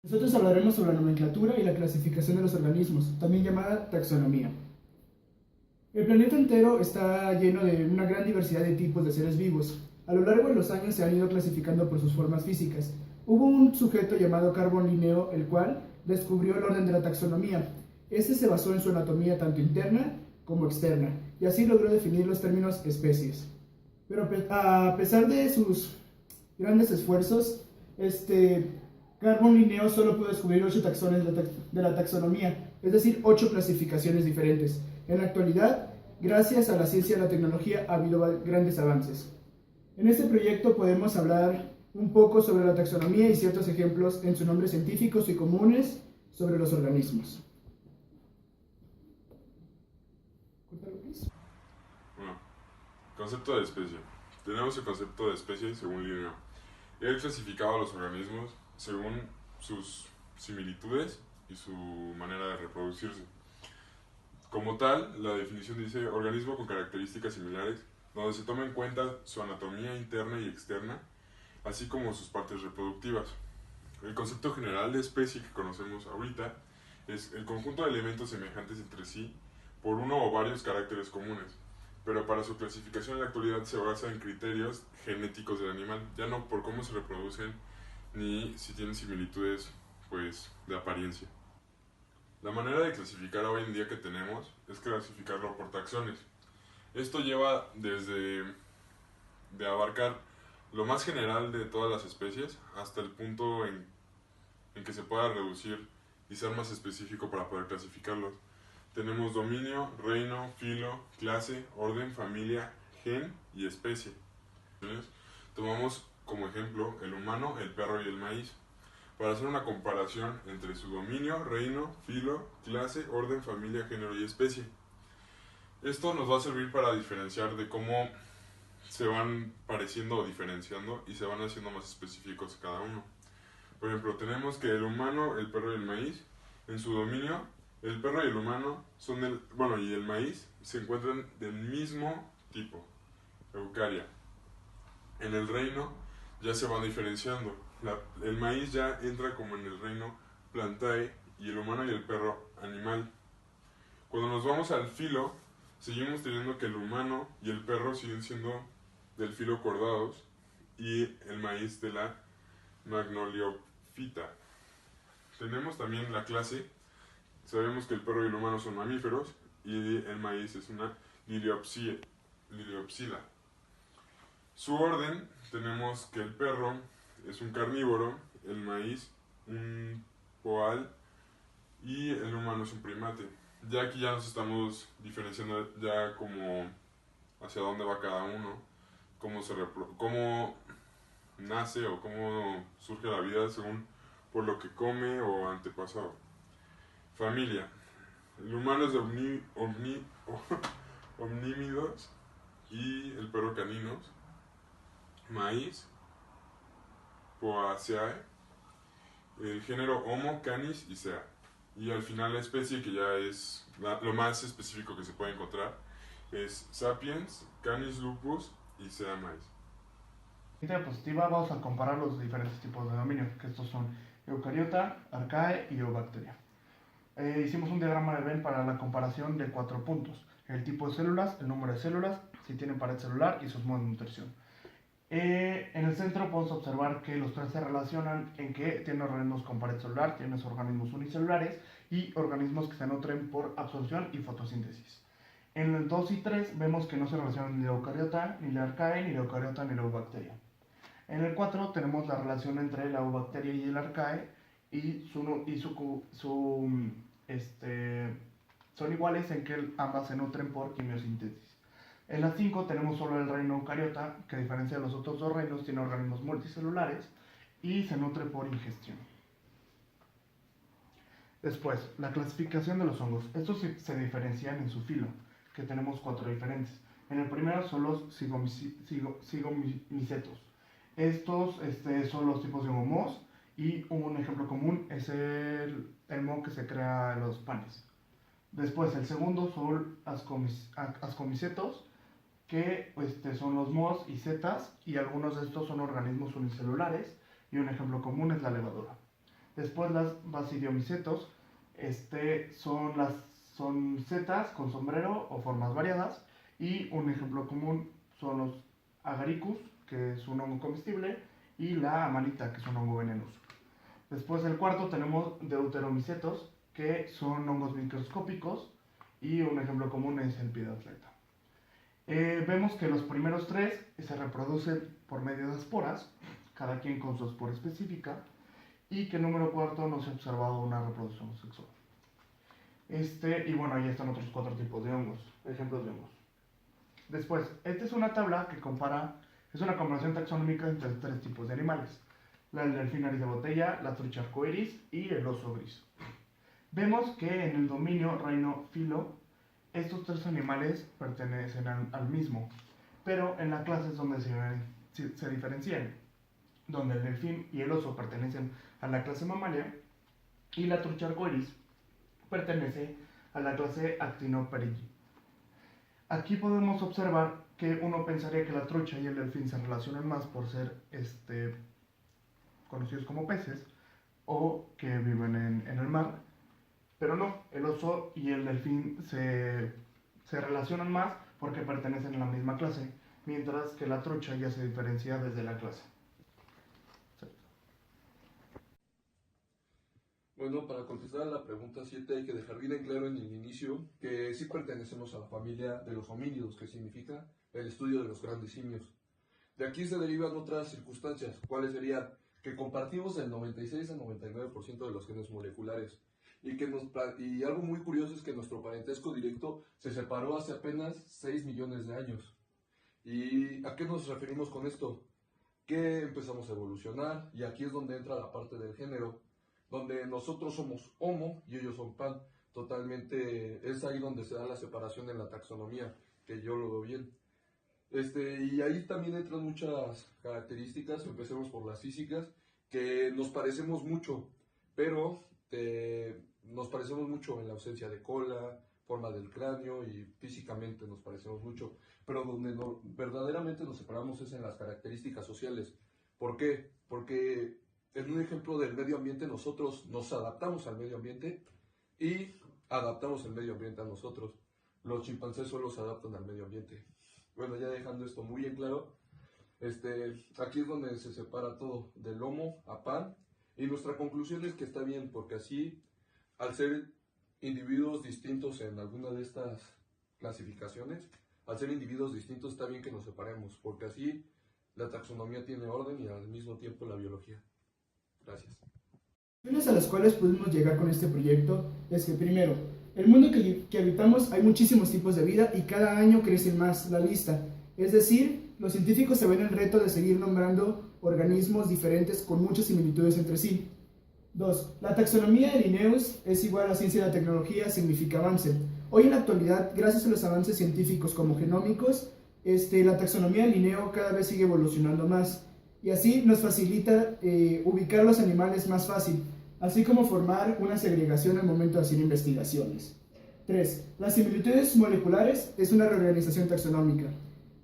Nosotros hablaremos sobre la nomenclatura y la clasificación de los organismos, también llamada taxonomía. El planeta entero está lleno de una gran diversidad de tipos de seres vivos. A lo largo de los años se han ido clasificando por sus formas físicas. Hubo un sujeto llamado Carbon Linneo, el cual descubrió el orden de la taxonomía. Este se basó en su anatomía tanto interna como externa, y así logró definir los términos especies. Pero a pesar de sus grandes esfuerzos, Carbon Linneo solo pudo descubrir 8 taxones de la taxonomía, es decir, 8 clasificaciones diferentes. En la actualidad, gracias a la ciencia y la tecnología, ha habido grandes avances. En este proyecto podemos hablar un poco sobre la taxonomía y ciertos ejemplos en sus nombres científicos y comunes sobre los organismos. Bueno, concepto de especie. Tenemos el concepto de especie según Linneo. Él clasificaba a los organismos según sus similitudes y su manera de reproducirse. Como tal, la definición dice organismo con características similares, donde se toma en cuenta su anatomía interna y externa, así como sus partes reproductivas. El concepto general de especie que conocemos ahorita es el conjunto de elementos semejantes entre sí por uno o varios caracteres comunes, pero para su clasificación en la actualidad se basa en criterios genéticos del animal, ya no por cómo se reproducen ni si tienen similitudes pues de apariencia. La manera de clasificar hoy en día que tenemos es clasificarlo por taxones. Esto lleva desde de abarcar lo más general de todas las especies hasta el punto en que se pueda reducir y ser más específico para poder clasificarlos. Tenemos dominio, reino, filo, clase, orden, familia, gen y especie. Tomamos como ejemplo el humano, el perro y el maíz, para hacer una comparación entre su dominio, reino, filo, clase, orden, familia, género y especie. Esto nos va a servir para diferenciar de cómo se van pareciendo o diferenciando y se van haciendo más específicos cada uno. Por ejemplo, tenemos que el humano, el perro y el maíz, en su dominio, el perro y el humano son y el maíz se encuentran del mismo tipo, Eucaria. En el reino ya se van diferenciando. El maíz ya entra como en el reino Plantae y el humano y el perro animal. Cuando nos vamos al filo, seguimos teniendo que el humano y el perro siguen siendo del filo cordados y el maíz de la Magnoliophyta. Tenemos también la clase. Sabemos que el perro y el humano son mamíferos y el maíz es una liliopsila. Su orden, tenemos que el perro es un carnívoro, el maíz un poal y el humano es un primate. Ya aquí ya nos estamos diferenciando ya como hacia dónde va cada uno, cómo nace o cómo surge la vida según por lo que come o antepasado. Familia. El humano es de omnímidos y el perro caninos. Maíz, Poaceae, el género Homo, Canis y Sea. Y al final la especie, que ya es lo más específico que se puede encontrar, es Sapiens, Canis lupus y Sea maíz. En esta diapositiva vamos a comparar los diferentes tipos de dominio, que estos son eucariota, arcae y eubacteria. Hicimos un diagrama de Venn para la comparación de 4 puntos: el tipo de células, el número de células, si tienen pared celular y sus modos de nutrición. En el centro podemos observar que los tres se relacionan en que tienen organismos con pared celular, tienen organismos unicelulares y organismos que se nutren por absorción y fotosíntesis. En el 2 y 3 vemos que no se relacionan ni la eucariota, ni la arcae, ni la eucariota, ni la eubacteria. En el 4 tenemos la relación entre la eubacteria y el arcae y son iguales en que ambas se nutren por quimiosíntesis. En la 5 tenemos solo el reino eucariota, que a diferencia de los otros dos reinos tiene organismos multicelulares y se nutre por ingestión. Después, la clasificación de los hongos. Estos se diferencian en su filo, que tenemos 4 diferentes. En el primero son los zigomycetos. Estos son los tipos de homos y un ejemplo común es el moho que se crea en los panes. Después, el segundo son ascomicetos, que son los mohos y setas, y algunos de estos son organismos unicelulares y un ejemplo común es la levadura. Después las basidiomicetos, son setas con sombrero o formas variadas, y un ejemplo común son los agaricus, que es un hongo comestible, y la amanita, que es un hongo venenoso. Después el cuarto tenemos deuteromicetos, que son hongos microscópicos, y un ejemplo común es el pie de atleta. Vemos que los primeros tres se reproducen por medio de esporas, cada quien con su espora específica, y que el número cuarto no se ha observado una reproducción sexual. Y bueno, ahí están otros 4 tipos de hongos, ejemplos de hongos. Después, esta es una tabla que es una comparación taxonómica entre 3 tipos de animales: el delfín nariz de botella, la trucha arcoiris y el oso gris. Vemos que en el dominio reino-filo, estos 3 animales pertenecen al mismo, pero en la clase es donde se diferencian, donde el delfín y el oso pertenecen a la clase Mammalia y la trucha arcoiris pertenece a la clase Actinopterygii. Aquí podemos observar que uno pensaría que la trucha y el delfín se relacionan más por ser conocidos como peces o que viven en el mar, pero no, el oso y el delfín se relacionan más porque pertenecen a la misma clase, mientras que la trucha ya se diferencia desde la clase. Bueno, para contestar a la pregunta 7 hay que dejar bien en claro en el inicio que sí pertenecemos a la familia de los homínidos, que significa el estudio de los grandes simios. De aquí se derivan otras circunstancias, cuáles serían que compartimos el 96 al 99% de los genes moleculares y algo muy curioso es que nuestro parentesco directo se separó hace apenas 6 millones de años. ¿Y a qué nos referimos con esto? Que empezamos a evolucionar y aquí es donde entra la parte del género, donde nosotros somos Homo y ellos son Pan. Totalmente es ahí donde se da la separación en la taxonomía, que yo lo veo bien. Y ahí también entran muchas características, empecemos por las físicas, que nos parecemos mucho, pero nos parecemos mucho en la ausencia de cola, forma del cráneo y físicamente nos parecemos mucho, pero donde verdaderamente nos separamos es en las características sociales. ¿Por qué? Porque en un ejemplo del medio ambiente nosotros nos adaptamos al medio ambiente y adaptamos el medio ambiente a nosotros. Los chimpancés solo se adaptan al medio ambiente. Bueno, ya dejando esto muy en claro, aquí es donde se separa todo, del Homo a Pan, y nuestra conclusión es que está bien, porque así, al ser individuos distintos en alguna de estas clasificaciones, al ser individuos distintos está bien que nos separemos, porque así la taxonomía tiene orden y al mismo tiempo la biología. Gracias. Las a las cuales pudimos llegar con este proyecto es que primero, el mundo que habitamos hay muchísimos tipos de vida y cada año crece más la lista. Es decir, los científicos se ven el reto de seguir nombrando organismos diferentes con muchas similitudes entre sí. 2. La taxonomía de Linnaeus es igual a ciencia de la tecnología, significa avance. Hoy en la actualidad, gracias a los avances científicos como genómicos, la taxonomía de Linneo cada vez sigue evolucionando más. Y así nos facilita ubicar los animales más fácil, así como formar una segregación al momento de hacer investigaciones. 3. Las similitudes moleculares es una reorganización taxonómica.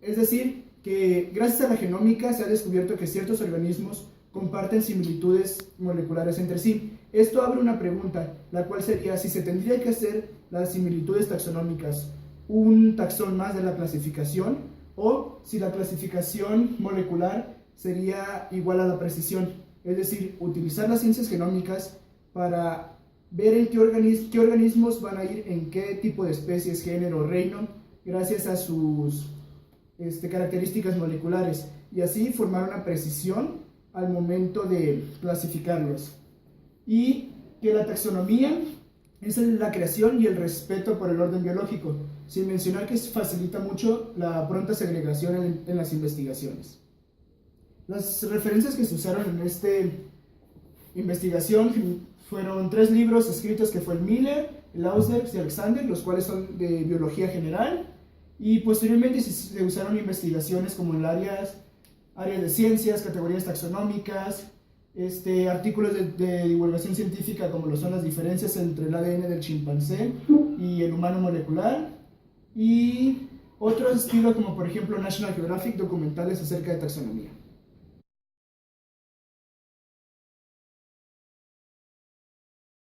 Es decir, que gracias a la genómica se ha descubierto que ciertos organismos comparten similitudes moleculares entre sí. Esto abre una pregunta, la cual sería si se tendría que hacer las similitudes taxonómicas un taxón más de la clasificación o si la clasificación molecular sería igual a la precisión, es decir, utilizar las ciencias genómicas para ver en qué organismos van a ir en qué tipo de especies, género, reino, gracias a sus características moleculares, y así formar una precisión al momento de clasificarlos. Y que la taxonomía es la creación y el respeto por el orden biológico, sin mencionar que facilita mucho la pronta segregación en las investigaciones. Las referencias que se usaron en esta investigación fueron 3 libros escritos que fue el Miller, el Ausdorff y Alexander, los cuales son de biología general, y posteriormente se usaron investigaciones como en áreas de ciencias, categorías taxonómicas, artículos de divulgación científica como lo son las diferencias entre el ADN del chimpancé y el humano molecular, y otros estilos como por ejemplo National Geographic, documentales acerca de taxonomía.